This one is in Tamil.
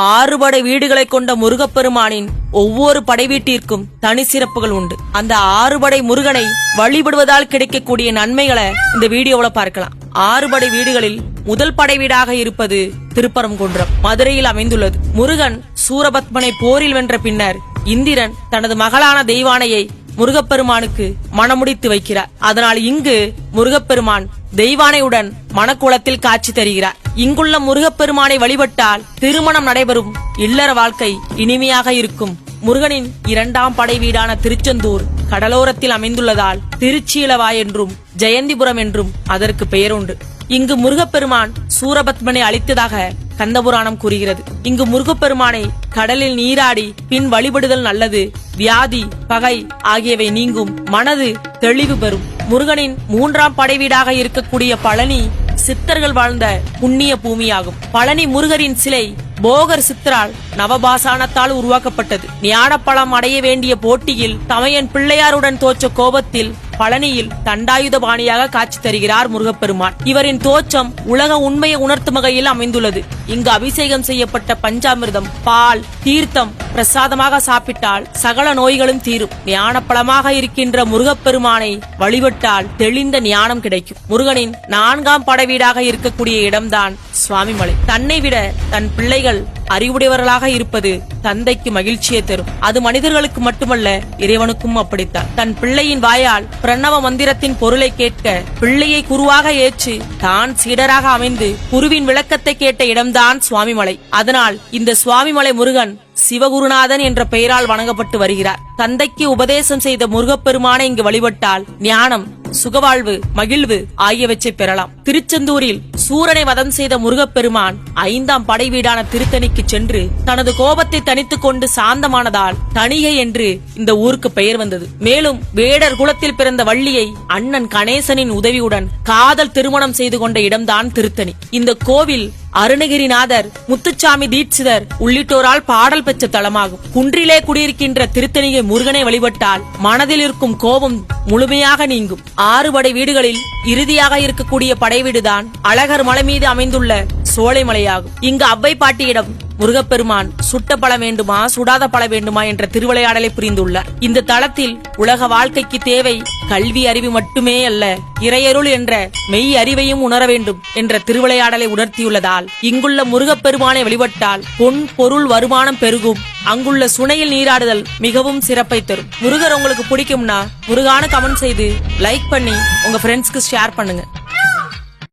6 படை வீடுகளை கொண்ட முருகப்பெருமானின் ஒவ்வொரு படை வீட்டிற்கும் தனி சிறப்புகள் உண்டு. அந்த 6 படை முருகனை வழிபடுவதால் கிடைக்கக்கூடிய நன்மைகளை இந்த வீடியோல பார்க்கலாம். 6 படை வீடுகளில் முதல் படை வீடாக இருப்பது திருப்பரங்குன்றம், மதுரையில் அமைந்துள்ளது. முருகன் சூரபத்மனை போரில் வென்ற பின்னர் இந்திரன் தனது மகளான தெய்வானையை முருகப்பெருமானுக்கு மணமுடித்து வைக்கிறார். அதனால் இங்கு முருகப்பெருமான் தெய்வானையுடன் மணக்குளத்தில் காட்சி தருகிறார். இங்குள்ள முருகப்பெருமானை வழிபட்டால் திருமணம் நடைபெறும், இல்லற வாழ்க்கை இனிமையாக இருக்கும். முருகனின் 2ஆம் படை வீடான திருச்செந்தூர் கடலோரத்தில் அமைந்துள்ளதால் திருச்சீலவாய் என்றும் ஜெயந்திபுரம் என்றும் அதற்கு பெயர் உண்டு. இங்கு முருகப்பெருமான் சூரபத்மனை அழித்ததாக கந்தபுராணம் கூறுகிறது. இங்கு முருகப்பெருமானை கடலில் நீராடி பின் வழிபடுதல் நல்லது. வியாதி, பகை ஆகியவை நீங்கும், மனது தெளிவு பெறும். முருகனின் 3ஆம் படை வீடாக இருக்கக்கூடிய பழனி சித்தர்கள் வாழ்ந்த புண்ணிய பூமியாகும். பழனி முருகரின் சிலை போகர் சித்தரால் நவபாசானத்தால் உருவாக்கப்பட்டது. ஞானப்பழம் அடைய வேண்டிய போட்டியில் தமையன் பிள்ளையாருடன் தோற்ற கோபத்தில் பழனியில் தண்டாயுதபாணியாக காட்சி தருகிறார் முருகப்பெருமான். இவரின் தோற்றம் உலக உண்மையை உணர்த்தும் வகையில் அமைந்துள்ளது. இங்கு அபிஷேகம் செய்யப்பட்ட பஞ்சாமிர்தம், பால், தீர்த்தம் பிரசாதமாக சாப்பிட்டால் சகல நோய்களும் தீரும். ஞானப்பழமாக இருக்கின்ற முருகப்பெருமானை வழிபட்டால் தெளிந்த ஞானம் கிடைக்கும். முருகனின் 4ஆம் படை வீடாக இருக்கக்கூடிய இடம்தான் சுவாமிமலை. தன்னை விட தன் பிள்ளைகள் அறிவுடையவர்களாக இருப்பது தந்தைக்கு மகிழ்ச்சியை தரும். அது மனிதர்களுக்கு மட்டுமல்ல, இறைவனுக்கும் அப்படித்தான். தன் பிள்ளையின் வாயால் பிரணவ மந்திரத்தின் பொருளை கேட்க பிள்ளையை குருவாக ஏற்று தான் சீடராக அமைந்து குருவின் விளக்கத்தை கேட்ட இடம்தான் சுவாமிமலை. அதனால் இந்த சுவாமிமலை முருகன் சிவகுருநாதன் என்ற பெயரால் வணங்கப்பட்டு வருகிறார். தந்தைக்கு உபதேசம் செய்த முருகப்பெருமானை இங்கு வழிபட்டால் ஞானம், சுகவாழ்வு, மகிழ்வு ஆகியவற்றை பெறலாம். திருச்செந்தூரில் சூரனை வதம் செய்த முருகப்பெருமான் 5ஆம் படை வீடான திருத்தணிக்கு சென்று தனது கோபத்தை தனித்துக் கொண்டு சாந்தமானதால் தணிகை என்று இந்த ஊருக்கு பெயர் வந்தது. மேலும் வேடர் குலத்தில் பிறந்த வள்ளியை அண்ணன் கணேசனின் உதவியுடன் காதல் திருமணம் செய்து கொண்ட இடம்தான் திருத்தணி. இந்த கோவில் அருணகிரிநாதர், முத்துச்சாமி தீட்சிதர் உள்ளிட்டோரால் பாடல் பெற்ற தலமாகும். குன்றிலே குடியிருக்கின்ற திருத்தணிகை முருகனை வழிபட்டால் மனதில் இருக்கும் கோபம் முழுமையாக நீங்கும். 6 படை வீடுகளில் இறுதியாக இருக்கக்கூடிய படை வீடுதான் அழகர் மலை மீது அமைந்துள்ள சோலைமலையாகும். இங்கு அவ்வை பாட்டியிடம் முருகப்பெருமான் சுட்ட பழ வேண்டுமா, சுடாத பழ வேண்டுமா என்ற திருவிளையாடலை புரிந்துள்ளார். இந்த தளத்தில் உலக வாழ்க்கைக்கு தேவை கல்வி அறிவு மட்டுமே அல்ல, இறையருள் என்ற மெய் அறிவையும் உணர வேண்டும் என்ற திருவிளையாடலை உணர்த்தியுள்ளதால் இங்குள்ள முருகப்பெருமானை வழிபட்டால் பொன், பொருள், வருமானம் பெருகும். அங்குள்ள சுனையில் நீராடுதல் மிகவும் சிறப்பை தரும். முருகர் உங்களுக்கு பிடிக்கும்னா முருகான கமெண்ட் செய்து லைக் பண்ணி உங்க ஃப்ரெண்ட்ஸ்க்கு ஷேர் பண்ணுங்க.